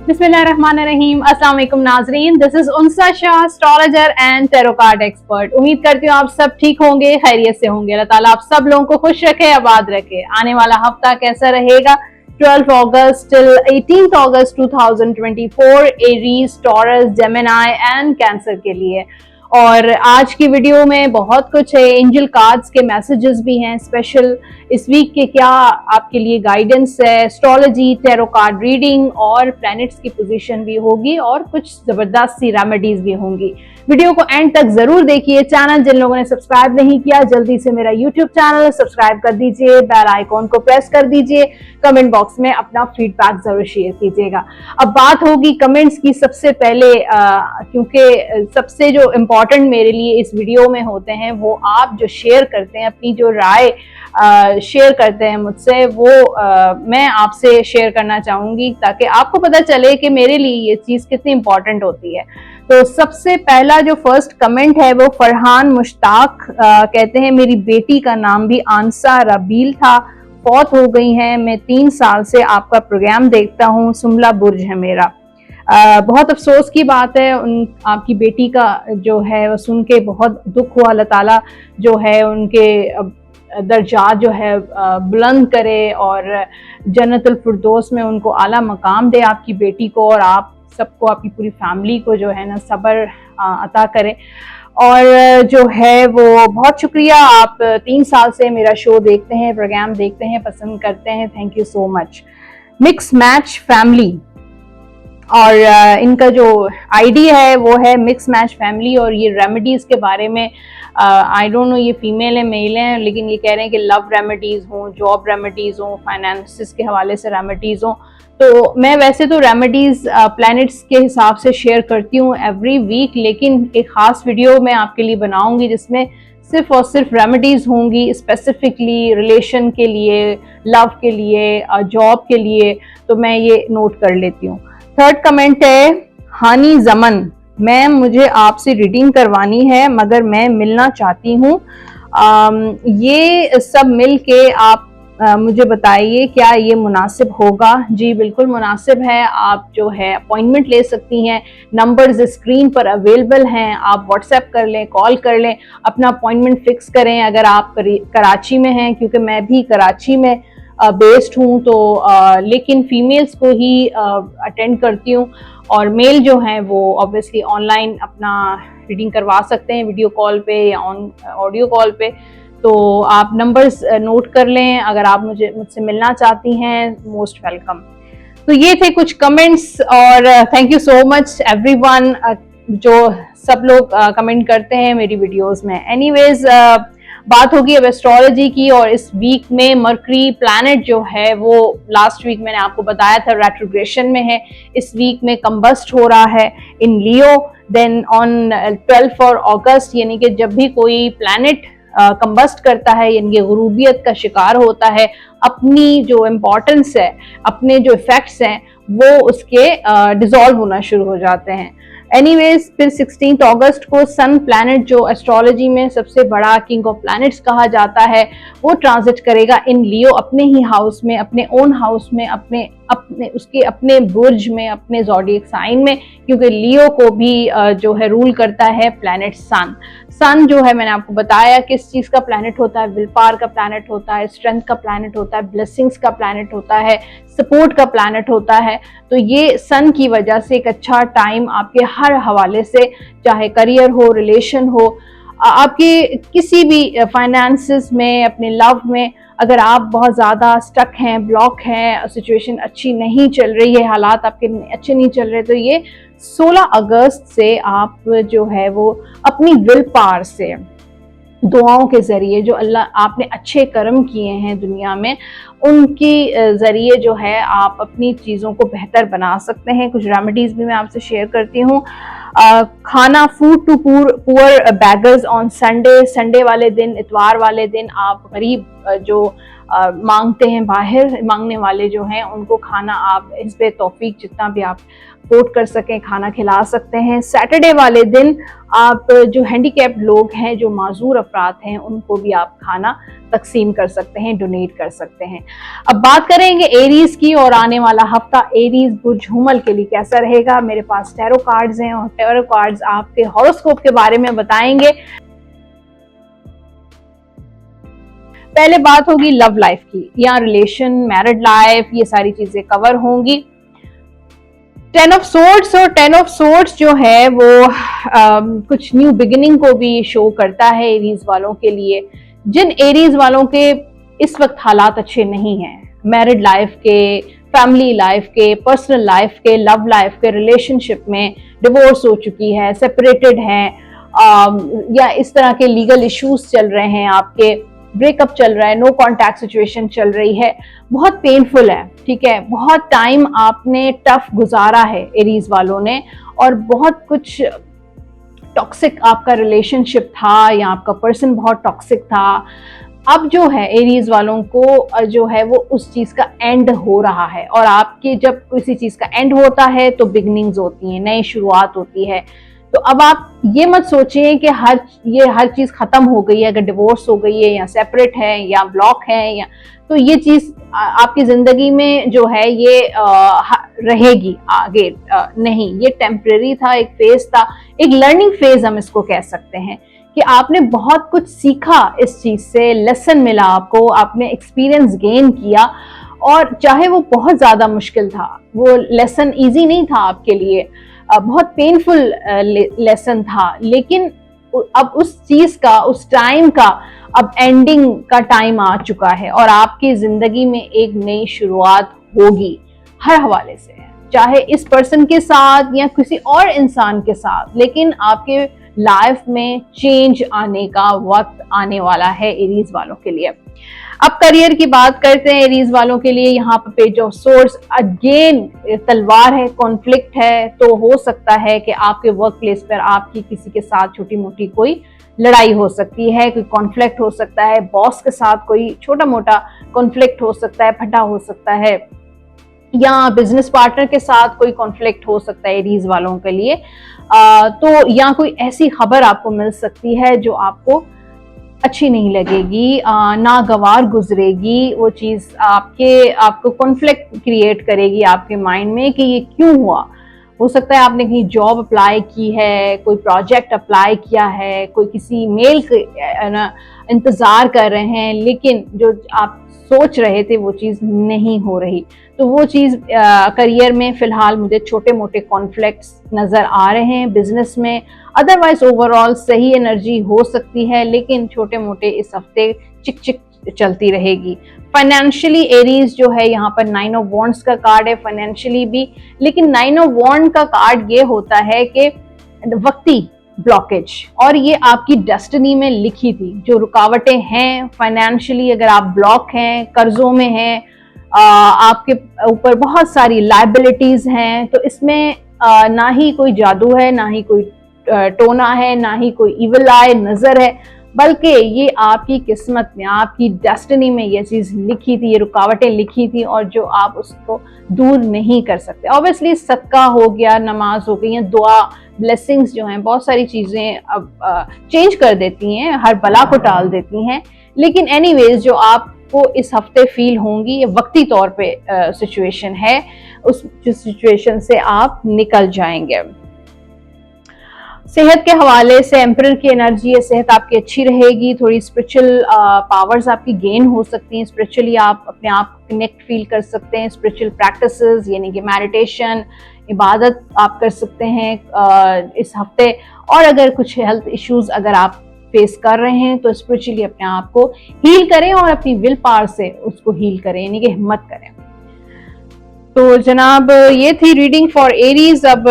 बिस्मिल्लाहिर्रहमानिर्रहीम। अस्सलाम वालेकुम नाजरीन, this is Unsa Shah, astrologer and tarot card expert. उम्मीद करती हूँ आप सब ठीक होंगे, खैरियत से होंगे। अल्लाह ताला आप सब लोगों को खुश रखे, आबाद रखे। आने वाला हफ्ता कैसा रहेगा 12 अगस्त टिल 18 अगस्त 2024 Aries, Taurus, Gemini and Cancer के लिए। और आज की वीडियो में बहुत कुछ है, एंजल कार्ड्स के मैसेजेस भी हैं स्पेशल, इस वीक के क्या आपके लिए गाइडेंस है, एस्ट्रोलॉजी, टैरो कार्ड रीडिंग और प्लैनेट्स की पोजीशन भी होगी और कुछ जबरदस्त सी रेमेडीज भी होंगी। वीडियो को एंड तक जरूर देखिए। चैनल जिन लोगों ने सब्सक्राइब नहीं किया जल्दी से मेरा यूट्यूब चैनल सब्सक्राइब कर दीजिए, बेल आइकॉन को प्रेस कर दीजिए, कमेंट बॉक्स में अपना फीडबैक जरूर शेयर कीजिएगा। अब बात होगी कमेंट्स की। सबसे पहले क्योंकि सबसे जो इम्पोर्टेंट मेरे लिए इस वीडियो में होते हैं वो आप जो शेयर करते हैं, अपनी जो राय शेयर करते हैं मुझसे, वो मैं आपसे शेयर करना चाहूंगी ताकि आपको पता चले कि मेरे लिए ये चीज़ कितनी इम्पोर्टेंट होती है। तो सबसे पहला जो फर्स्ट कमेंट है वो फरहान मुश्ताक कहते हैं, मेरी बेटी का नाम भी आंसा रबील था, फौत हो गई हैं। मैं 3 साल से आपका प्रोग्राम देखता हूँ, सुमला बुर्ज है मेरा। बहुत अफसोस की बात है, आपकी बेटी का जो है वो सुन के बहुत दुख हुआ। अल्लाह ताला जो है उनके दर्जात जो है बुलंद करे और जन्नतुल फिरदौस में उनको आला मकाम दे आपकी बेटी को, और आप सबको, आपकी पूरी फैमिली को जो है ना सब्र अता करे। और जो है वो बहुत शुक्रिया, आप 3 साल से मेरा शो देखते हैं, प्रोग्राम देखते हैं, पसंद करते हैं, thank you so much. Mix match family, और इनका जो आईडी है वो है मिक्स मैच फैमिली। और ये रेमेडीज़ के बारे में आई डोंट नो ये फीमेल है मेल है, लेकिन ये कह रहे हैं कि लव रेमेडीज़ हों, जॉब रेमेडीज़ हों, फाइनेंसिस के हवाले से रेमेडीज़ हों। तो मैं वैसे तो रेमेडीज़ प्लैनेट्स के हिसाब से शेयर करती हूँ एवरी वीक, लेकिन एक ख़ास वीडियो मैं आपके लिए बनाऊँगी जिसमें सिर्फ और सिर्फ रेमेडीज़ होंगी स्पेसिफिकली रिलेशन के लिए, लव के लिए, जॉब के लिए। तो मैं ये नोट कर लेती हूँ। थर्ड कमेंट है हानी जमन, मैम मुझे आपसे रीडिंग करवानी है मगर मैं मिलना चाहती हूँ, ये सब मिल के आप मुझे बताइए क्या ये मुनासिब होगा। जी बिल्कुल मुनासिब है, आप जो है अपॉइंटमेंट ले सकती हैं, नंबर्स स्क्रीन पर अवेलेबल हैं, आप व्हाट्सएप कर लें, कॉल कर लें, अपना अपॉइंटमेंट फिक्स करें। अगर आप कराची में हैं, क्योंकि मैं भी कराची में बेस्ड हूँ, तो लेकिन फीमेल्स को ही अटेंड करती हूँ, और मेल जो हैं वो ऑब्वियसली ऑनलाइन अपना रीडिंग करवा सकते हैं, वीडियो कॉल पे या ऑडियो कॉल पे। तो आप नंबर्स नोट कर लें अगर आप मुझसे मिलना चाहती हैं, मोस्ट वेलकम। तो ये थे कुछ कमेंट्स, और thank you so much everyone जो सब लोग कमेंट करते हैं मेरी वीडियोस में। एनीवेज बात होगी अब एस्ट्रोलॉजी की, और इस वीक में मरकरी प्लैनेट जो है वो लास्ट वीक मैंने आपको बताया था रेट्रोग्रेशन में है, इस वीक में कंबस्ट हो रहा है इन लियो। देन ऑन 12 अगस्त यानी कि जब भी कोई प्लैनेट कंबस्ट करता है यानी कि गुरूबियत का शिकार होता है, अपनी जो इम्पोर्टेंस है, अपने जो इफेक्ट्स हैं वो उसके डिसॉल्व होना शुरू हो जाते हैं। एनीवेज फिर 16 अगस्त को सन प्लैनेट जो एस्ट्रोलॉजी में सबसे बड़ा किंग ऑफ प्लैनेट्स कहा जाता है, वो ट्रांजिट करेगा इन लियो, अपने ही हाउस में, अपने ओन हाउस में, उसके अपने बुर्ज में, अपने ज़ोडिएक साइन में, क्योंकि लियो को भी जो है रूल करता है प्लैनेट सन। सन जो है मैंने आपको बताया किस चीज़ का प्लैनेट होता है, विल पावर का प्लैनेट होता है, स्ट्रेंथ का प्लैनेट होता है, ब्लेसिंग्स का प्लैनेट होता है, सपोर्ट का प्लैनेट होता है। तो ये सन की वजह से एक अच्छा टाइम आपके हर हवाले से, चाहे करियर हो, रिलेशन हो, आपके किसी भी फाइनेंसेस में, अपने लव में, अगर आप बहुत ज़्यादा स्टक हैं, ब्लॉक हैं, सिचुएशन अच्छी नहीं चल रही है, हालात आपके अच्छे नहीं चल रहे, तो ये 16 अगस्त से आप जो है वो अपनी विल पावर से, दुआओं के ज़रिए, जो अल्लाह आपने अच्छे कर्म किए हैं दुनिया में, उनके ज़रिए जो है आप अपनी चीज़ों को बेहतर बना सकते हैं। कुछ रेमेडीज़ भी मैं आपसे शेयर करती हूँ। खाना, food to poor beggars on Sunday, Sunday वाले दिन, इतवार वाले दिन आप गरीब जो मांगते हैं, बाहर मांगने वाले जो हैं, उनको खाना आप हिस्बे तौफीक जितना भी आप सपोर्ट कर सकें, खाना खिला सकते हैं। सैटरडे वाले दिन आप जो हैंडीकैप्ड लोग हैं, जो माजूर अफराद हैं, उनको भी आप खाना तकसीम कर सकते हैं, डोनेट कर सकते हैं। अब बात करेंगे एरीज की, और आने वाला हफ्ता एरीज बुर्ज हुमल के लिए कैसा रहेगा। मेरे पास टैरो कार्ड्स हैं और टैरो कार्ड्स आपके हॉरोस्कोप के बारे में बताएंगे। पहले बात होगी लव लाइफ की, या रिलेशन, मैरिड लाइफ, ये सारी चीजें कवर होंगी। 10 ऑफ सोर्ड्स, और 10 ऑफ सोर्ड्स जो है वो कुछ न्यू बिगिनिंग को भी शो करता है एरीज वालों के लिए। जिन एरीज वालों के इस वक्त हालात अच्छे नहीं हैं, मैरिड लाइफ के, फैमिली लाइफ के, पर्सनल लाइफ के, लव लाइफ के, रिलेशनशिप में डिवोर्स हो चुकी है, सेपरेटेड हैं, या इस तरह के लीगल इश्यूज चल रहे हैं, आपके ब्रेकअप चल रहा है, नो कॉन्टैक्ट सिचुएशन चल रही है, बहुत पेनफुल है, ठीक है, बहुत टाइम आपने टफ गुजारा है एरीज वालों ने, और बहुत कुछ टॉक्सिक आपका रिलेशनशिप था, या आपका पर्सन बहुत टॉक्सिक था। अब जो है एरीज वालों को जो है वो उस चीज का एंड हो रहा है, और आपके जब किसी चीज का एंड होता है तो बिगनिंग्स होती हैं, नई शुरुआत होती है। तो अब आप ये मत सोचिए कि हर चीज खत्म हो गई है, अगर डिवोर्स हो गई है या सेपरेट है या ब्लॉक है, या तो ये चीज आपकी जिंदगी में जो है ये रहेगी आगे। नहीं, ये टेम्परेरी था, एक फेज था, एक लर्निंग फेज हम इसको कह सकते हैं, कि आपने बहुत कुछ सीखा इस चीज से, लेसन मिला आपको, आपने एक्सपीरियंस गेन किया, और चाहे वो बहुत ज्यादा मुश्किल था, वो लेसन इजी नहीं था आपके लिए, बहुत पेनफुल लेसन था, लेकिन अब उस चीज का, उस टाइम का अब एंडिंग का टाइम आ चुका है, और आपकी जिंदगी में एक नई शुरुआत होगी हर हवाले से, चाहे इस पर्सन के साथ या किसी और इंसान के साथ, लेकिन आपके लाइफ में चेंज आने का वक्त आने वाला है एरीज वालों के लिए। अब करियर की बात करते हैं एरीज वालों के लिए। यहाँ पर पेज ऑफ सोर्स अगेन तलवार है, कॉन्फ्लिक्ट है, तो हो सकता है कि आपके वर्क प्लेस पर आपकी किसी के साथ छोटी मोटी कोई लड़ाई हो सकती है, कोई कॉन्फ्लिक्ट हो सकता है, बॉस के साथ कोई छोटा मोटा कॉन्फ्लिक्ट हो सकता है, फटा हो सकता है, या बिजनेस पार्टनर के साथ कोई कॉन्फ्लिक्ट हो सकता है एरीज वालों के लिए। तो या कोई ऐसी खबर आपको मिल सकती है जो आपको अच्छी नहीं लगेगी, नागवार गुजरेगी, वो चीज़ आपको कॉन्फ्लिक्ट क्रिएट करेगी आपके माइंड में कि ये क्यों हुआ। हो सकता है आपने कहीं जॉब अप्लाई की है, कोई प्रोजेक्ट अप्लाई किया है, कोई किसी मेल का इंतज़ार कर रहे हैं, लेकिन जो आप सोच रहे थे वो चीज़ नहीं हो रही। तो वो चीज़ करियर में फ़िलहाल मुझे छोटे मोटे कॉन्फ्लिक्ट्स नज़र आ रहे हैं बिजनेस में। अदरवाइज ओवरऑल सही एनर्जी हो सकती है, लेकिन छोटे मोटे इस हफ्ते चिक चिक चलती रहेगी। फाइनेंशियली एरीज जो है, यहाँ पर 9 ऑफ वॉन्ड्स का कार्ड है, फाइनेंशियली भी, लेकिन 9 ऑफ वॉन्ड का कार्ड ये होता है कि वक्ती ब्लॉकेज, और ये आपकी डेस्टिनी में लिखी थी। जो रुकावटें हैं फाइनेंशियली, अगर आप ब्लॉक हैं, कर्जों में हैं, आपके ऊपर बहुत सारी लायबिलिटीज हैं, तो इसमें ना ही कोई जादू है, ना ही कोई टोना है, ना ही कोई इविल आई नजर है, बल्कि ये आपकी किस्मत में, आपकी डेस्टिनी में ये चीज लिखी थी, ये रुकावटें लिखी थी, और जो आप उसको दूर नहीं कर सकते। ऑब्वियसली सदका हो गया, नमाज हो गई, दुआ, ब्लेसिंग्स जो हैं, बहुत सारी चीजें अब चेंज कर देती हैं, हर बला को टाल देती हैं, लेकिन एनीवेज जो आपको इस हफ्ते फील होंगी, ये वक्ती तौर पे सिचुएशन है, उस सिचुएशन से आप निकल जाएंगे। सेहत के हवाले से एम्परर की एनर्जी है, सेहत आपकी अच्छी रहेगी, थोड़ी स्पिरिचुअल पावर्स आपकी गेन हो सकती हैं, स्पिरिचुअली आप अपने आप कनेक्ट फील कर सकते हैं। स्पिरिचुअल प्रैक्टिसेस यानी कि मेडिटेशन, इबादत आप कर सकते हैं इस हफ्ते। और अगर कुछ हेल्थ इश्यूज अगर आप फेस कर रहे हैं तो स्पिरिचुअली अपने आप को हील करें और अपनी विल पावर से उसको हील करें, यानी कि हिम्मत करें। तो जनाब ये थी रीडिंग फॉर एरीज। अब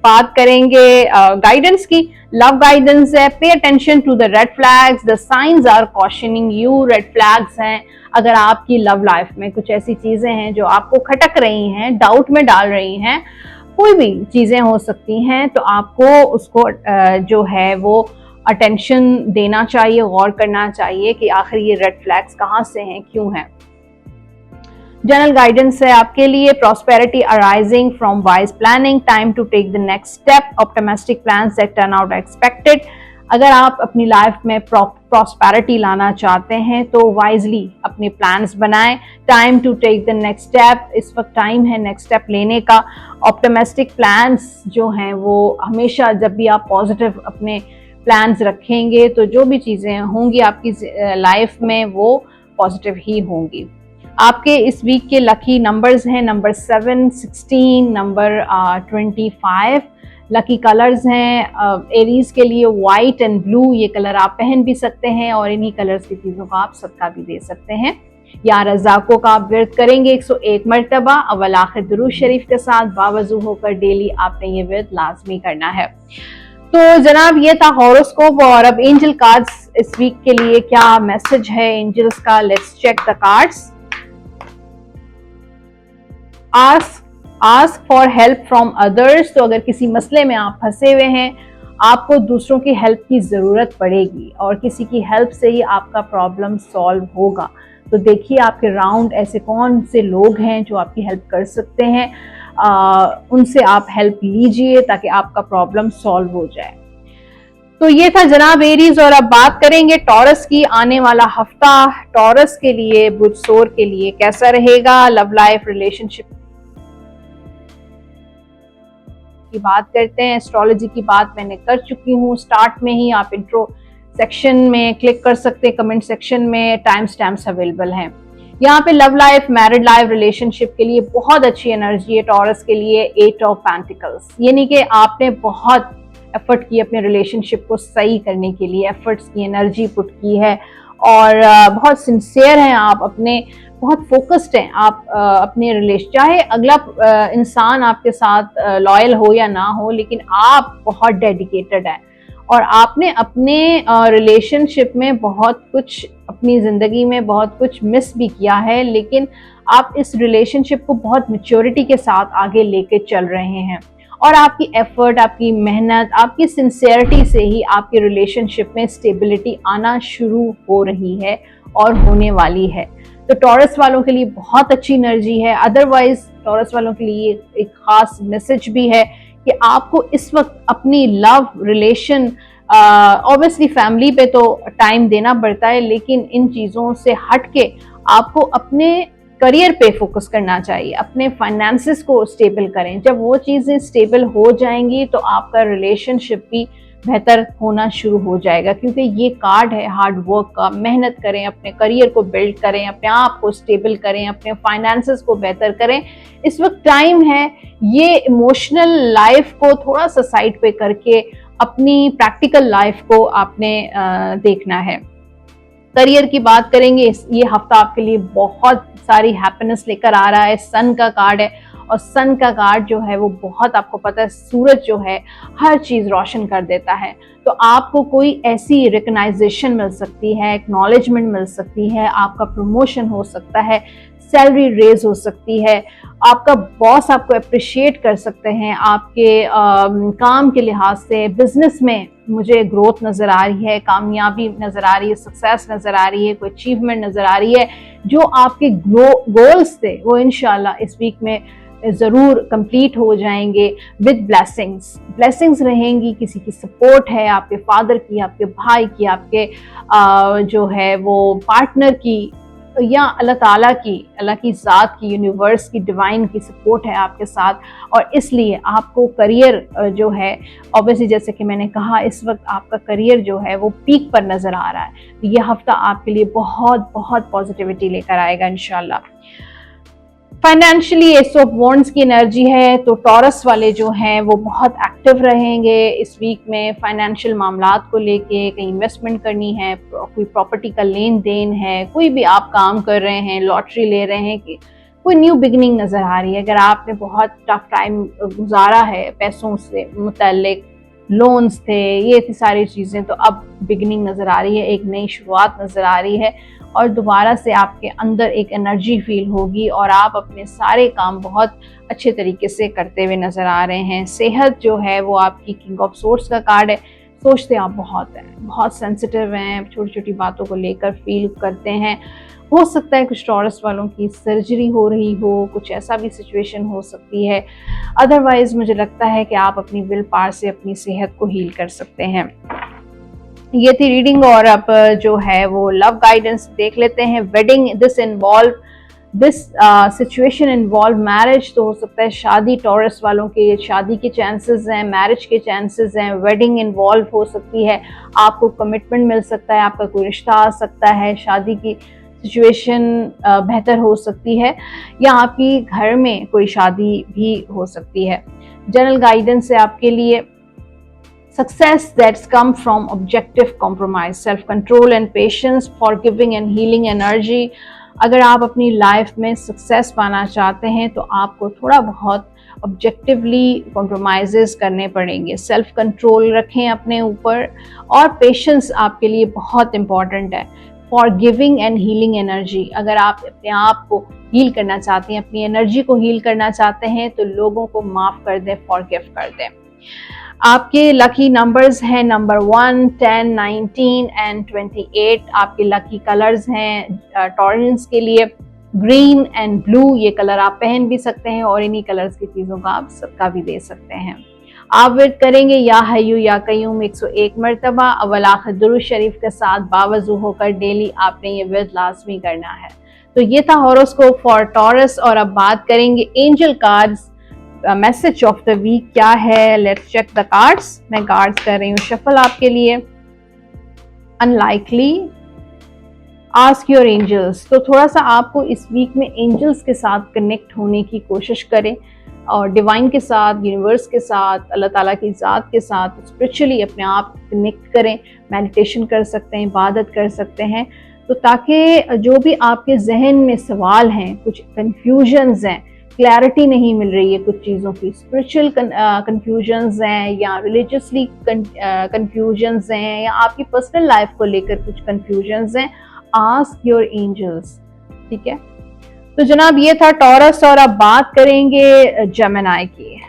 बात करेंगे गाइडेंस की। लव गाइडेंस है, pay attention to the red flags, the signs are cautioning you. Red flags हैं, अगर आपकी लव लाइफ में कुछ ऐसी चीजें हैं जो आपको खटक रही हैं, डाउट में डाल रही हैं, कोई भी चीजें हो सकती हैं, तो आपको उसको जो है वो अटेंशन देना चाहिए, गौर करना चाहिए कि आखिर ये रेड फ्लैग्स कहाँ से हैं, क्यों हैं। जनरल गाइडेंस है आपके लिए, prosperity arising from wise planning, time to take the next step, optimistic plans that turn out expected. अगर आप अपनी लाइफ में प्रॉस्पेरिटी लाना चाहते हैं तो वाइजली अपने प्लान्स बनाएं, time to take the next step, इस वक्त टाइम है नेक्स्ट स्टेप लेने का। ऑप्टिमिस्टिक प्लान्स जो हैं वो हमेशा, जब भी आप पॉजिटिव अपने प्लान्स रखेंगे तो जो भी चीज़ें होंगी आपकी लाइफ में वो पॉजिटिव ही होंगी। आपके इस वीक के लकी नंबर्स हैं नंबर 7, 16, नंबर 25। लकी कलर्स हैं एरीज के लिए वाइट एंड ब्लू, ये कलर आप पहन भी सकते हैं और इन्हीं कलर्स की चीज़ों का आप सदका भी दे सकते हैं। या रज़ाकों का आप व्रत करेंगे 101 मरतबा अव्वल आखिर दुरूद शरीफ के साथ बावजू होकर डेली आपने ये व्रत लाजमी करना है। तो जनाब ये था हॉरोस्कोप। और अब एंजल कार्ड्स इस वीक के लिए क्या मैसेज है एंजल्स का, let's check the cards. Ask for help from others. तो अगर किसी मसले में आप फंसे हुए हैं, आपको दूसरों की हेल्प की ज़रूरत पड़ेगी और किसी की हेल्प से ही आपका प्रॉब्लम सॉल्व होगा। तो देखिए आपके राउंड ऐसे कौन से लोग हैं जो आपकी हेल्प कर सकते हैं, उनसे आप हेल्प लीजिए ताकि आपका प्रॉब्लम सॉल्व हो जाए। तो ये था जनाब एरीज। और अब बात करेंगे टॉरस की। आने वाला हफ्ता टॉरस के लिए, बुधसोर के लिए कैसा रहेगा। लव लाइफ, रिलेशनशिप की बात करते हैं। एस्ट्रोलॉजी की बात मैंने कर चुकी हूँ स्टार्ट में ही, आप इंट्रो सेक्शन में क्लिक कर सकते हैं, कमेंट सेक्शन में टाइम स्टैम्प्स अवेलेबल हैं। यहाँ पे love life, married life, relationship के लिए बहुत अच्छी एनर्जी है टॉरस के लिए। 8 ऑफ पेंटिकल्स, यानी कि आपने बहुत एफर्ट की अपने रिलेशनशिप को सही करने के लिए, एफर्ट्स की, एनर्जी पुट की है और बहुत सिंसियर हैं आप, अपने बहुत फोकस्ड हैं आप अपने रिलेशन। चाहे अगला इंसान आपके साथ लॉयल हो या ना हो, लेकिन आप बहुत डेडिकेटेड हैं और आपने अपने रिलेशनशिप में बहुत कुछ, अपनी ज़िंदगी में बहुत कुछ मिस भी किया है, लेकिन आप इस रिलेशनशिप को बहुत मैच्योरिटी के साथ आगे लेके चल रहे हैं और आपकी एफर्ट, आपकी मेहनत, आपकी सिंसियरिटी से ही आपके रिलेशनशिप में स्टेबिलिटी आना शुरू हो रही है और होने वाली है। तो टॉरस वालों के लिए बहुत अच्छी एनर्जी है। अदरवाइज टॉरस वालों के लिए एक खास मैसेज भी है कि आपको इस वक्त अपनी लव रिलेशन, ऑब्वियसली फैमिली पे तो टाइम देना पड़ता है, लेकिन इन चीज़ों से हट के आपको अपने करियर पे फोकस करना चाहिए, अपने फाइनेंसेस को स्टेबल करें। जब वो चीज़ें स्टेबल हो जाएंगी तो आपका रिलेशनशिप भी बेहतर होना शुरू हो जाएगा, क्योंकि ये कार्ड है हार्ड वर्क का। मेहनत करें, अपने करियर को बिल्ड करें, अपने आप को स्टेबल करें, अपने फाइनेंसेस को बेहतर करें। इस वक्त टाइम है ये इमोशनल लाइफ को थोड़ा सा साइड पे करके अपनी प्रैक्टिकल लाइफ को आपने देखना है। करियर की बात करेंगे, ये हफ्ता आपके लिए बहुत सारी हैप्पीनेस लेकर आ रहा है। सन का कार्ड है और सन का कार्ड जो है वो बहुत, आपको पता है सूरज जो है हर चीज़ रोशन कर देता है। तो आपको कोई ऐसी रिकग्नाइजेशन मिल सकती है, एक्नॉलेजमेंट मिल सकती है, आपका प्रमोशन हो सकता है, सैलरी रेज हो सकती है, आपका बॉस आपको अप्रिशिएट कर सकते हैं, आपके काम के लिहाज से बिजनेस में मुझे ग्रोथ नज़र आ रही है, कामयाबी नज़र आ रही है, सक्सेस नज़र आ रही है, कोई अचीवमेंट नज़र आ रही है। जो आपके गोल्स थे वो इंशाल्लाह इस वीक में ज़रूर कंप्लीट हो जाएंगे विद ब्लेसिंग्स रहेंगी। किसी की सपोर्ट है, आपके फादर की, आपके भाई की, आपके जो है वो पार्टनर की, या अल्लाह ताला की, अल्लाह की ज़ात की, यूनिवर्स की, डिवाइन की सपोर्ट है आपके साथ। और इसलिए आपको करियर जो है, ऑब्वियसली जैसे कि मैंने कहा, इस वक्त आपका करियर जो है वो पीक पर नज़र आ रहा है। तो ये हफ्ता आपके लिए बहुत बहुत पॉजिटिविटी लेकर आएगा इंशाल्लाह। फाइनेंशियली एस ऑफ वॉन्ड्स की एनर्जी है, तो टॉरस वाले जो हैं वो बहुत एक्टिव रहेंगे इस वीक में। फाइनेंशियल मामलात को लेके, कहीं इन्वेस्टमेंट करनी है, कोई प्रॉपर्टी का लेन देन है, कोई भी आप काम कर रहे हैं, लॉटरी ले रहे हैं, कि कोई न्यू बिगनिंग नज़र आ रही है। अगर आपने बहुत टफ टाइम गुजारा है, पैसों से मुतल्लिक लोन्स थे, ये थी सारी चीज़ें, तो अब बिगनिंग नज़र आ रही है, एक नई शुरुआत नज़र आ रही है और दोबारा से आपके अंदर एक एनर्जी फील होगी और आप अपने सारे काम बहुत अच्छे तरीके से करते हुए नज़र आ रहे हैं। सेहत जो है वो आपकी किंग ऑफ सोर्ड्स का कार्ड है, सोचते आप बहुत हैं, बहुत सेंसिटिव हैं, छोटी छोटी बातों को लेकर फील करते हैं। हो सकता है कुछ टॉरस वालों की सर्जरी हो रही हो, कुछ ऐसा भी सिचुएशन हो सकती है। अदरवाइज मुझे लगता है कि आप अपनी विल पावर से अपनी सेहत को हील कर सकते हैं। ये थी रीडिंग, और अब जो है वो लव गाइडेंस देख लेते हैं। Wedding, this situation involve marriage, तो हो सकता है शादी, टॉरस वालों के शादी के चांसेस हैं, मैरिज के चांसेस हैं। वेडिंग इन्वॉल्व हो सकती है, आपको कमिटमेंट मिल सकता है, आपका कोई रिश्ता आ सकता है, शादी की सिचुएशन बेहतर हो सकती है, या आपकी घर में कोई शादी भी हो सकती है। जनरल गाइडेंस है आपके लिए, success that's come from objective compromise, self control and patience, forgiving and healing energy। अगर आप अपनी लाइफ में सक्सेस पाना चाहते हैं तो आपको थोड़ा बहुत ऑब्जेक्टिवली कॉम्प्रोमाइजेस करने पड़ेंगे। सेल्फ कंट्रोल रखें अपने ऊपर, और पेशेंस आपके लिए बहुत इंपॉर्टेंट है। फॉरगिविंग एंड हीलिंग एनर्जी, अगर आप अपने आप को हील करना चाहते हैं, अपनी एनर्जी को हील करना चाहते हैं, तो लोगों को माफ कर दें, फॉरगिव कर दें। आपके लकी नंबर्स हैं नंबर 1, 10, 19 एंड 28। आपके लकी कलर्स हैं टॉरेंस के लिए ग्रीन एंड ब्लू, ये कलर आप पहन भी सकते हैं, और इन्हीं कलर्स की चीज़ों का आप सदका भी दे सकते हैं। आप विर्द करेंगे या हय्यू या कय्यूम 101 मरतबा, अव्वल आखिर दुरूद शरीफ के साथ बावजू होकर डेली आपने ये विर्द लाजमी करना है। तो ये था हॉरोस्कोप फॉर टॉरस, और अब बात करेंगे angel cards, message of the week क्या है। Let's check the cards. मैं कार्ड्स कर रही हूँ शफल आपके लिए। अनलाइकली, आस्क योर एंजल्स, तो थोड़ा सा आपको इस वीक में एंजल्स के साथ कनेक्ट होने की कोशिश करें, और डिवाइन के साथ, यूनिवर्स के साथ, अल्लाह ताला की ज़ात के साथ स्पिरिचुअली अपने आप कनेक्ट करें। मेडिटेशन कर सकते हैं, इबादत कर सकते हैं, तो ताकि जो भी आपके जहन में सवाल हैं, कुछ कन्फ्यूजन्स हैं, क्लैरिटी नहीं मिल रही है कुछ चीज़ों की, स्पिरिचुअल कन्फ्यूजन्स हैं, या रिलीजियसली कन्फ्यूजन्स हैं, या आपकी पर्सनल लाइफ को लेकर कुछ कन्फ्यूजन्स हैं, आस्क योर एंजल्स। ठीक है, तो जनाब ये था टॉरस, और अब बात करेंगे जेमिनी की।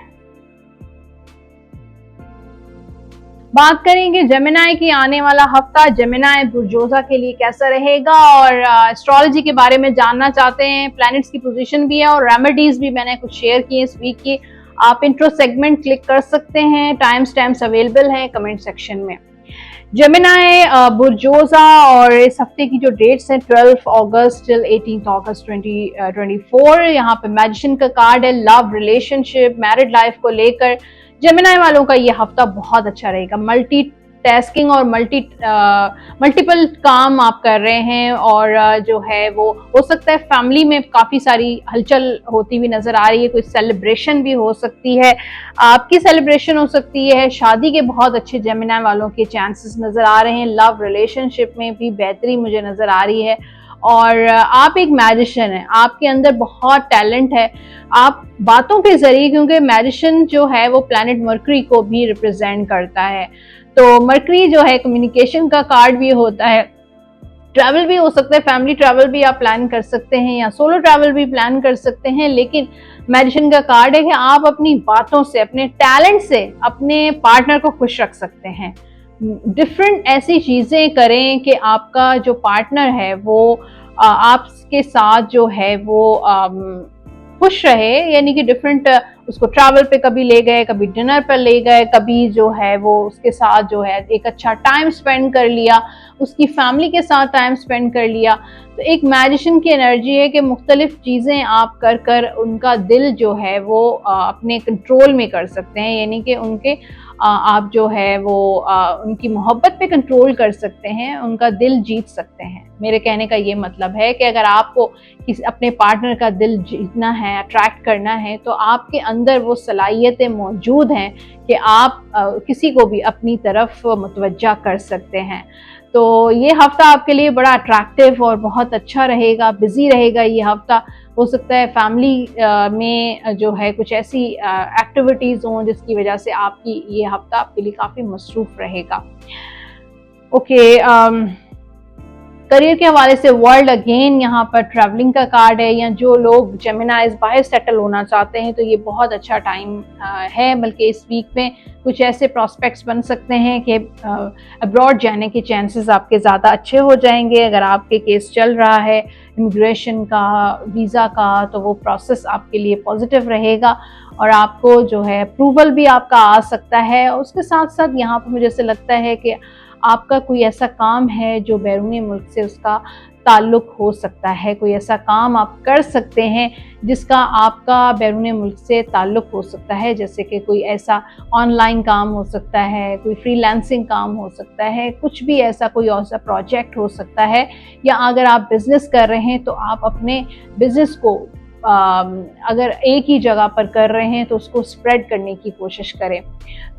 बात करेंगे जेमिनी की। आने वाला हफ्ता जेमिनी बुर्जोजा के लिए कैसा रहेगा, और एस्ट्रोलॉजी के बारे में जानना चाहते हैं, प्लैनेट्स की पोजीशन भी है, और रेमेडीज भी मैंने कुछ शेयर की इस वीक की। आप इंट्रो सेगमेंट क्लिक कर सकते हैं, टाइम स्टैम्प्स अवेलेबल हैं कमेंट सेक्शन में। जेमिनी बुर्जोजा, और इस हफ्ते की जो डेट्स हैं 12 अगस्त टिल 18 अगस्त 2024। यहाँ पे मैजिशियन का कार्ड है, लव, रिलेशनशिप, मैरिड लाइफ को लेकर जेमिनी वालों का ये हफ्ता बहुत अच्छा रहेगा। मल्टीटास्किंग और मल्टीपल काम आप कर रहे हैं, और जो है वो हो सकता है फैमिली में काफ़ी सारी हलचल होती हुई नज़र आ रही है। कोई सेलिब्रेशन भी हो सकती है, आपकी सेलिब्रेशन हो सकती है, शादी के बहुत अच्छे जेमिनी वालों के चांसेस नज़र आ रहे हैं। लव रिलेशनशिप में भी बेहतरी मुझे नज़र आ रही है, और आप एक मैजिशियन हैं, आपके अंदर बहुत टैलेंट है। आप बातों के जरिए, क्योंकि मैजिशियन जो है वो प्लैनेट मरकरी को भी रिप्रेजेंट करता है, तो मरकरी जो है कम्युनिकेशन का कार्ड भी होता है। ट्रैवल भी हो सकता है, फैमिली ट्रैवल भी आप प्लान कर सकते हैं, या सोलो ट्रैवल भी प्लान कर सकते हैं, लेकिन मैजिशियन का कार्ड है कि आप अपनी बातों से, अपने टैलेंट से अपने पार्टनर को खुश रख सकते हैं। डिफरेंट ऐसी चीज़ें करें कि आपका जो पार्टनर है वो आपके साथ जो है वो खुश रहे, यानी कि डिफरेंट उसको ट्रैवल पे कभी ले गए, कभी डिनर पर ले गए, कभी जो है वो उसके साथ जो है एक अच्छा टाइम स्पेंड कर लिया, उसकी फैमिली के साथ टाइम स्पेंड कर लिया। तो एक मैजिशियन की एनर्जी है कि मुख्तलिफ चीज़ें आप कर कर उनका दिल जो है वो अपने कंट्रोल में कर सकते हैं, यानी कि उनके आप जो है वो उनकी मोहब्बत पे कंट्रोल कर सकते हैं, उनका दिल जीत सकते हैं। मेरे कहने का ये मतलब है कि अगर आपको अपने पार्टनर का दिल जीतना है, अट्रैक्ट करना है, तो आपके अंदर वो सलाहियतें मौजूद हैं कि आप किसी को भी अपनी तरफ मुतवज्जा कर सकते हैं। तो ये हफ्ता आपके लिए बड़ा अट्रैक्टिव और बहुत अच्छा रहेगा, बिजी रहेगा ये हफ्ता। हो सकता है फैमिली में जो है कुछ ऐसी एक्टिविटीज़ हों जिसकी वजह से आपकी ये हफ्ता आपके लिए काफ़ी मसरूफ़ रहेगा। ओके, करियर के हवाले से वर्ल्ड अगेन यहाँ पर ट्रैवलिंग का कार्ड है, या जो लोग जेमिनाइज बाहर सेटल होना चाहते हैं तो ये बहुत अच्छा टाइम है। बल्कि इस वीक में कुछ ऐसे प्रॉस्पेक्ट्स बन सकते हैं कि अब्रॉड जाने के चांसेस आपके ज़्यादा अच्छे हो जाएंगे। अगर आपके केस चल रहा है इमिग्रेशन का, वीज़ा का, तो वो प्रोसेस आपके लिए पॉजिटिव रहेगा और आपको जो है अप्रूवल भी आपका आ सकता है। उसके साथ साथ यहाँ पर मुझे ऐसे लगता है कि आपका कोई ऐसा काम है जो बैरूनी मुल्क से उसका ताल्लुक़ हो सकता है, कोई ऐसा काम आप कर सकते हैं जिसका आपका बैरूनी मुल्क से ताल्लुक़ हो सकता है, जैसे कि कोई ऐसा ऑनलाइन काम हो सकता है, कोई फ्रीलांसिंग काम हो सकता है, कुछ भी ऐसा कोई ऐसा प्रोजेक्ट हो सकता है। या अगर आप बिज़नेस कर रहे हैं तो आप अपने बिज़नेस को अगर एक ही जगह पर कर रहे हैं तो उसको स्प्रेड करने की कोशिश करें।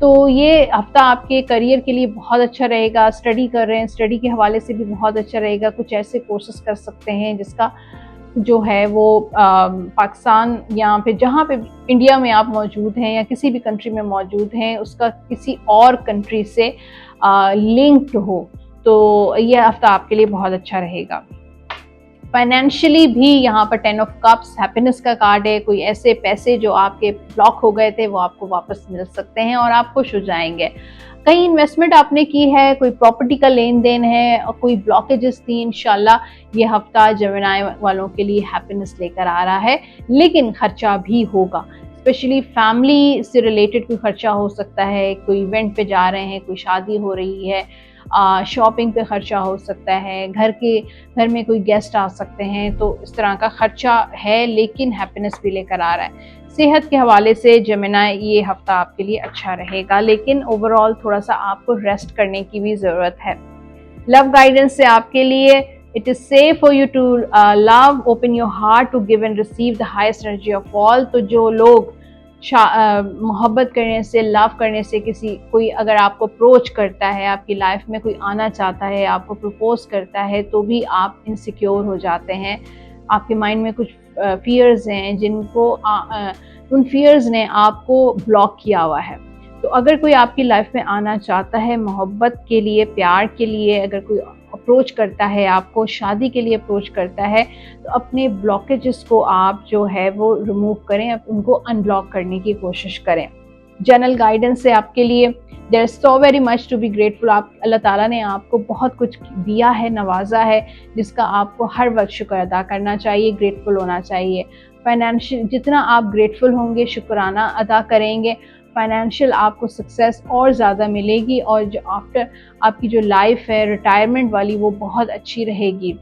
तो ये हफ्ता आपके करियर के लिए बहुत अच्छा रहेगा। स्टडी कर रहे हैं, स्टडी के हवाले से भी बहुत अच्छा रहेगा। कुछ ऐसे कोर्सेज कर सकते हैं जिसका जो है वो पाकिस्तान या फिर जहाँ पे इंडिया में आप मौजूद हैं या किसी भी कंट्री में मौजूद हैं उसका किसी और कंट्री से लिंक्ड हो, तो यह हफ्ता आपके लिए बहुत अच्छा रहेगा। फाइनेंशियली भी यहाँ पर 10 ऑफ कप्स हैप्पीनेस का कार्ड है। कोई ऐसे पैसे जो आपके ब्लॉक हो गए थे वो आपको वापस मिल सकते हैं और आप खुश हो जाएंगे। कहीं इन्वेस्टमेंट आपने की है, कोई प्रॉपर्टी का लेन देन है और कोई ब्लॉकेजेस थी, इंशाल्लाह ये हफ्ता जेमिनी वालों के लिए हैप्पीनेस लेकर आ रहा है। लेकिन खर्चा भी होगा, स्पेशली फैमिली से रिलेटेड कोई खर्चा हो सकता है, कोई इवेंट पे जा रहे हैं, कोई शादी हो रही है, शॉपिंग पे खर्चा हो सकता है, घर में कोई गेस्ट आ सकते हैं, तो इस तरह का खर्चा है। लेकिन हैप्पीनेस भी लेकर आ रहा है। सेहत के हवाले से जेमिनी ये हफ्ता आपके लिए अच्छा रहेगा, लेकिन ओवरऑल थोड़ा सा आपको रेस्ट करने की भी ज़रूरत है। लव गाइडेंस से आपके लिए it is safe for you to love, open your heart to give and receive the highest energy of all. तो जो लोग मोहब्बत करने से, लव करने से, कोई अगर आपको अप्रोच करता है, आपकी लाइफ में कोई आना चाहता है, आपको प्रपोज करता है, तो भी आप इनसिक्योर हो जाते हैं। आपके माइंड में कुछ फियर्स हैं जिनको उन फियर्स ने आपको ब्लॉक किया हुआ है। तो अगर कोई आपकी लाइफ में आना चाहता है मोहब्बत के लिए, प्यार के लिए, अगर कोई अप्रोच करता है आपको, शादी के लिए अप्रोच करता है, तो अपने ब्लॉकेजेस को आप जो है वो रिमूव करें, उनको अनब्लॉक करने की कोशिश करें। जनरल गाइडेंस से आपके लिए there is so very much to be grateful. अल्लाह ताला ने आपको बहुत कुछ दिया है, नवाजा है, जिसका आपको हर वक्त शुक्र अदा करना चाहिए, ग्रेटफुल होना चाहिए। फाइनेंशियल जितना आप ग्रेटफुल होंगे, शुक्राना अदा करेंगे, फाइनेंशियल आपको सक्सेस और ज़्यादा मिलेगी और जो आफ्टर आपकी जो लाइफ है रिटायरमेंट वाली वो बहुत अच्छी रहेगी।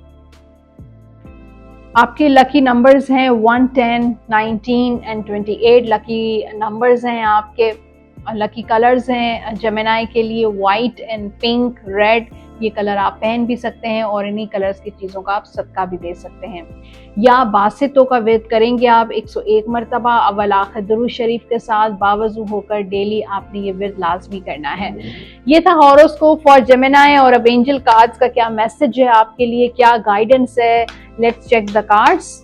आपके लकी नंबर्स हैं 1, 10, 19 एंड 28 लकी नंबर्स हैं आपके। लकी कलर्स हैं जेमिनी के लिए वाइट एंड पिंक, रेड, ये कलर आप पहन भी सकते हैं और इन्हीं कलर्स की चीज़ों का आप सदका भी दे सकते हैं। या बासितों का विर्द करेंगे आप 101 मरतबा अव्वल आखिर दुरूद शरीफ के साथ बावजू होकर डेली आपने ये विर्द लाजमी करना है। ये था हॉरोस्कोप फॉर जेमिनी। और अब एंजल कार्ड्स का क्या मैसेज है आपके लिए, क्या गाइडेंस है, let's check the cards.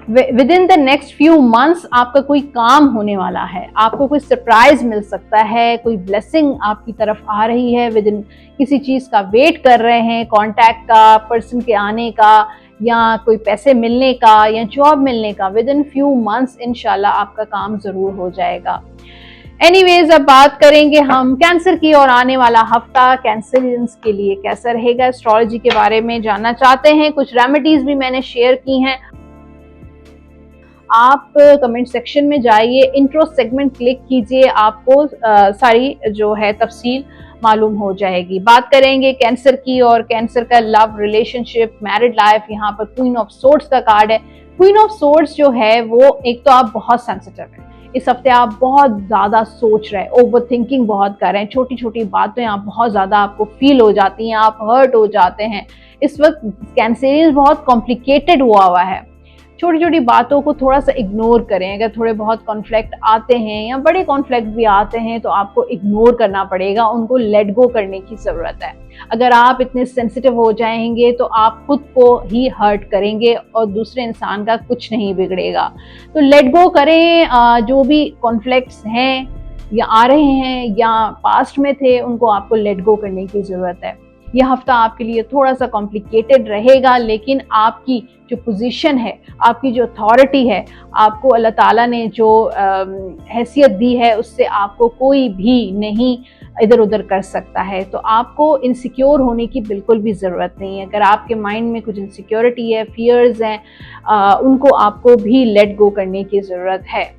Within the next few months आपका कोई काम होने वाला है, आपको कोई सरप्राइज मिल सकता है, कोई ब्लेसिंग आपकी तरफ आ रही है। विद इन किसी चीज़ का वेट कर रहे हैं, कॉन्टैक्ट का, पर्सन के आने का, या कोई पैसे मिलने का, या जॉब मिलने का। विद इन फ्यू मंथ्स इंशाल्लाह आपका काम ज़रूर हो जाएगा। एनीवेज, अब बात करेंगे हम कैंसर की और आने वाला हफ्ता कैंसरियंस के लिए कैसा रहेगा। एस्ट्रोलॉजी के बारे में जानना चाहते हैं, कुछ रेमेडीज भी मैंने शेयर की हैं। आप कमेंट सेक्शन में जाइए, इंट्रो सेगमेंट क्लिक कीजिए, आपको सारी जो है तफसील मालूम हो जाएगी। बात करेंगे कैंसर की और कैंसर का लव, रिलेशनशिप, मैरिड लाइफ। यहाँ पर क्वीन ऑफ सोर्ड्स का कार्ड है। क्वीन ऑफ सोर्ड्स जो है वो एक तो आप बहुत सेंसिटिव हैं, इस हफ्ते आप बहुत ज़्यादा सोच रहे हैं, ओवर थिंकिंग बहुत कर रहे हैं, छोटी छोटी बातें आप बहुत ज़्यादा आपको फील हो जाती हैं, आप हर्ट हो जाते हैं। इस वक्त कैंसरियंस बहुत कॉम्प्लिकेटेड हुआ है। छोटी छोटी बातों को थोड़ा सा इग्नोर करें। अगर थोड़े बहुत कॉन्फ्लिक्ट आते हैं या बड़े कॉन्फ्लिक्ट भी आते हैं तो आपको इग्नोर करना पड़ेगा, उनको लेट गो करने की ज़रूरत है। अगर आप इतने सेंसिटिव हो जाएंगे तो आप खुद को ही हर्ट करेंगे और दूसरे इंसान का कुछ नहीं बिगड़ेगा। तो लेट गो करें, जो भी कॉन्फ्लिक्ट्स हैं या आ रहे हैं या पास्ट में थे, उनको आपको लेट गो करने की ज़रूरत है। यह हफ्ता आपके लिए थोड़ा सा कॉम्प्लिकेटेड रहेगा, लेकिन आपकी जो पोजीशन है, आपकी जो अथॉरिटी है, आपको अल्लाह ताला ने जो हैसियत दी है, उससे आपको कोई भी नहीं इधर उधर कर सकता है। तो आपको इनसिक्योर होने की बिल्कुल भी ज़रूरत नहीं है। अगर आपके माइंड में कुछ इनसिक्योरिटी है, फियर्स हैं, उनको आपको भी लेट गो करने की ज़रूरत है।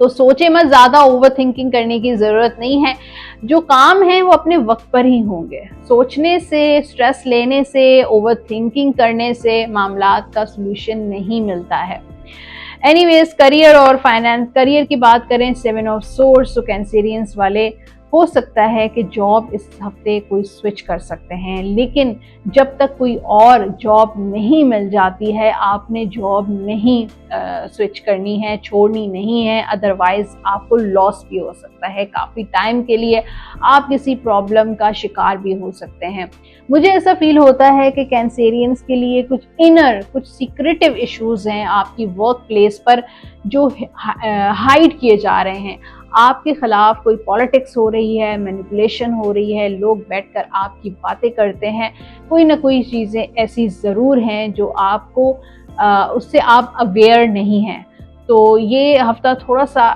तो सोचे मत, ज़्यादा ओवर थिंकिंग करने की ज़रूरत नहीं है। जो काम है वो अपने वक्त पर ही होंगे। सोचने से, स्ट्रेस लेने से, ओवर थिंकिंग करने से मामलात का सलूशन नहीं मिलता है। एनीवेज, करियर और फाइनेंस, करियर की बात करें, 7 ऑफ सोर्स, तो कैंसेरियंस वाले हो सकता है कि जॉब इस हफ्ते कोई स्विच कर सकते हैं, लेकिन जब तक कोई और जॉब नहीं मिल जाती है, आपने जॉब नहीं स्विच करनी है, छोड़नी नहीं है, अदरवाइज आपको लॉस भी हो सकता है। काफ़ी टाइम के लिए आप किसी प्रॉब्लम का शिकार भी हो सकते हैं। मुझे ऐसा फील होता है कि कैंसेरियंस के लिए कुछ इनर, कुछ सीक्रेटिव इश्यूज हैं आपकी वर्क प्लेस पर जो हाइड किए जा रहे हैं। आपके खिलाफ कोई पॉलिटिक्स हो रही है, मैनिपुलेशन हो रही है, लोग बैठकर आपकी बातें करते हैं, कोई ना कोई चीज़ें ऐसी ज़रूर हैं जो आपको उससे आप अवेयर नहीं हैं। तो ये हफ्ता थोड़ा सा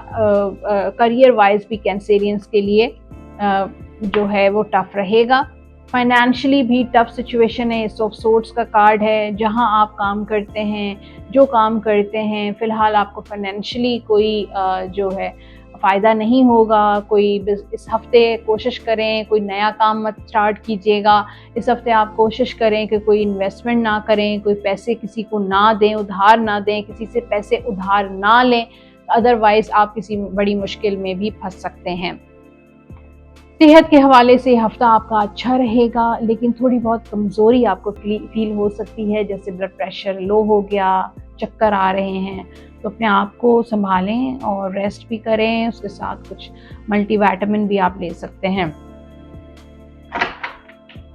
करियर वाइज भी कैंसेरियंस के लिए जो है वो टफ रहेगा। फाइनेंशियली भी टफ सिचुएशन है। एस ऑफ सोर्ड्स का कार्ड है। जहां आप काम करते हैं, जो काम करते हैं, फ़िलहाल आपको फाइनेंशियली कोई जो है फ़ायदा नहीं होगा। कोई इस हफ्ते कोशिश करें, कोई नया काम मत स्टार्ट कीजिएगा। इस हफ्ते आप कोशिश करें कि कोई इन्वेस्टमेंट ना करें, कोई पैसे किसी को ना दें, उधार ना दें, किसी से पैसे उधार ना लें, अदरवाइज़ आप किसी बड़ी मुश्किल में भी फंस सकते हैं। सेहत के हवाले से हफ्ता आपका अच्छा रहेगा, लेकिन थोड़ी बहुत कमज़ोरी आपको फील हो सकती है, जैसे ब्लड प्रेशर लो हो गया, चक्कर आ रहे हैं। तो अपने आप को संभालें और रेस्ट भी करें, उसके साथ कुछ मल्टीविटामिन भी आप ले सकते हैं।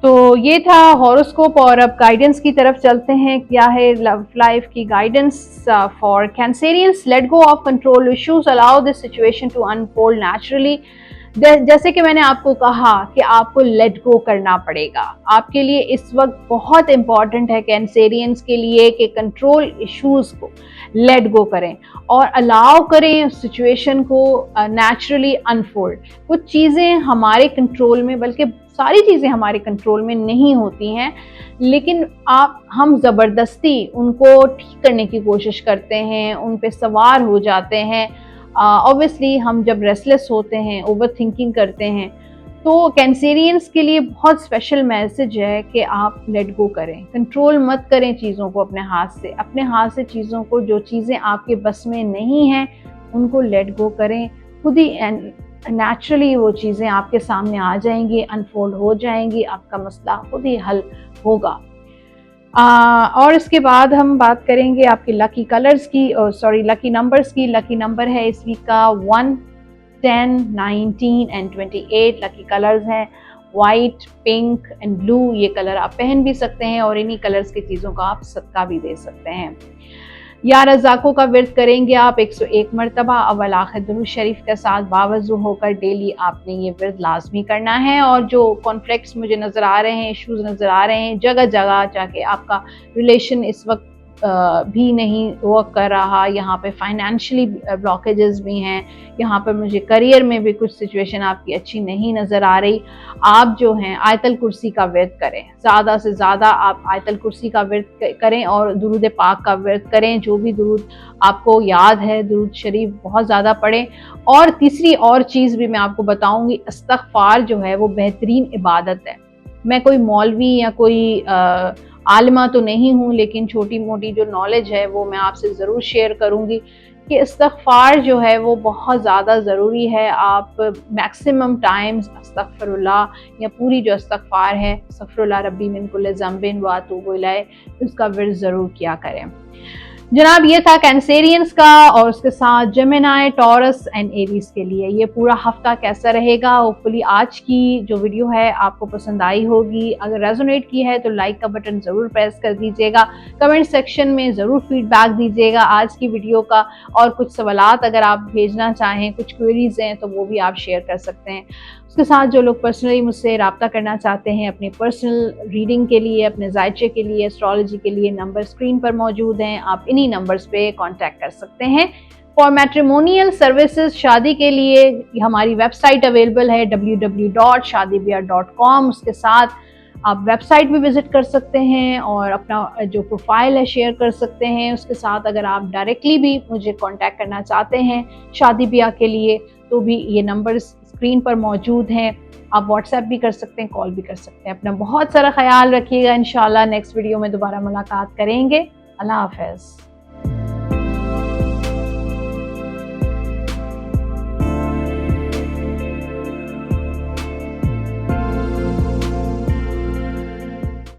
तो ये था हॉरोस्कोप, और अब गाइडेंस की तरफ चलते हैं। क्या है लव लाइफ की guidance for Cancerians? Let go of control issues, allow this situation to unfold naturally. जैसे कि मैंने आपको कहा कि आपको लेट गो करना पड़ेगा। आपके लिए इस वक्त बहुत इंपॉर्टेंट है कैंसेरियंस के लिए कि कंट्रोल इश्यूज को लेट गो करें और अलाउ करें उस सिचुएशन को नेचुरली अनफोल्ड। कुछ चीज़ें हमारे कंट्रोल में, बल्कि सारी चीज़ें हमारे कंट्रोल में नहीं होती हैं, लेकिन हम ज़बरदस्ती उनको ठीक करने की कोशिश करते हैं, उन पे सवार हो जाते हैं। ऑब्वियसली हम जब रेस्टलेस होते हैं, ओवर थिंकिंग करते हैं, तो कैंसेरियंस के लिए बहुत स्पेशल मैसेज है कि आप लेट गो करें, कंट्रोल मत करें चीज़ों को अपने हाथ से चीज़ों को, जो चीज़ें आपके बस में नहीं हैं उनको लेट गो करें। खुद ही नेचुरली वो चीज़ें आपके सामने आ जाएंगी, अनफोल्ड हो जाएंगी, आपका मसला खुद ही हल होगा। और इसके बाद हम बात करेंगे आपके लकी कलर्स की, लकी नंबर्स की। लकी नंबर है इस वीक का 1, 10, 19 एंड 28। लकी कलर्स हैं वाइट, पिंक एंड ब्लू। ये कलर आप पहन भी सकते हैं और इन्हीं कलर्स की चीज़ों का आप सदका भी दे सकते हैं। या रज़ाकों का विर्द करेंगे आप 101 मरतबा अव्वल आखिर दुरूद शरीफ के साथ बावज़ू होकर डेली आपने ये विर्द लाजमी करना है। और जो कॉन्फ्लिक्ट्स मुझे नज़र आ रहे हैं, इश्यूज़ नज़र आ रहे हैं जगह जगह, चाहे आपका रिलेशन इस वक्त भी नहीं वर्क कर रहा, यहाँ पे फाइनेंशियली ब्लॉकेजेस भी हैं, यहाँ पर मुझे करियर में भी कुछ सिचुएशन आपकी अच्छी नहीं नज़र आ रही, आप जो हैं आयतल कुर्सी का विर्द करें। ज़्यादा से ज़्यादा आप आयतल कुर्सी का विर्द करें और दुरूद पाक का विर्द करें। जो भी दुरूद आपको याद है, दुरूद शरीफ बहुत ज़्यादा पढ़ें। और तीसरी और चीज़ भी मैं आपको बताऊँगी, इस्तग़फ़ार जो है वो बेहतरीन इबादत है। मैं कोई मौलवी या कोई आलिमा तो नहीं हूँ, लेकिन छोटी मोटी जो नॉलेज है वो मैं आपसे ज़रूर शेयर करूँगी कि इस्तग़फ़ार जो है वो बहुत ज़्यादा ज़रूरी है। आप मैक्सिमम टाइम्स अस्तग़फ़िरुल्लाह या पूरी जो इस्तग़फ़ार है, अस्तग़फ़िरुल्लाह रब्बी मिन कुल्लि ज़ंबिन व अतूबु इलैह, उसका विर्द ज़रूर किया करें। जनाब ये था कैंसेरियंस का और उसके साथ जेमिनी, टॉरस एंड एरीज के लिए ये पूरा हफ्ता कैसा रहेगा। होपफुली आज की जो वीडियो है आपको पसंद आई होगी। अगर रेजोनेट की है तो लाइक का बटन ज़रूर प्रेस कर दीजिएगा। कमेंट सेक्शन में ज़रूर फीडबैक दीजिएगा आज की वीडियो का, और कुछ सवालात अगर आप भेजना चाहें, कुछ क्वेरीज हैं तो वो भी आप शेयर कर सकते हैं। उसके साथ जो लोग पर्सनली मुझसे रब्ता करना चाहते हैं अपनी पर्सनल रीडिंग के लिए, अपने जायचे के लिए, एस्ट्रोलॉजी के लिए, नंबर स्क्रीन पर मौजूद हैं, आप इन्हीं नंबर्स पे कांटेक्ट कर सकते हैं। फॉर मैट्रिमोनियल सर्विसेज, शादी के लिए हमारी वेबसाइट अवेलेबल है www.shadibia.com। उसके साथ आप वेबसाइट भी विजिट कर सकते हैं और अपना जो प्रोफाइल है शेयर कर सकते हैं। उसके साथ अगर आप डायरेक्टली भी मुझे कांटेक्ट करना चाहते हैं शादी ब्याह के लिए तो भी ये नंबर स्क्रीन पर मौजूद हैं। आप व्हाट्सएप भी कर सकते हैं, कॉल भी कर सकते हैं। अपना बहुत सारा ख्याल रखिएगा। इंशाल्लाह नेक्स्ट वीडियो में दोबारा मुलाकात करेंगे। अल्लाह हाफ़िज़।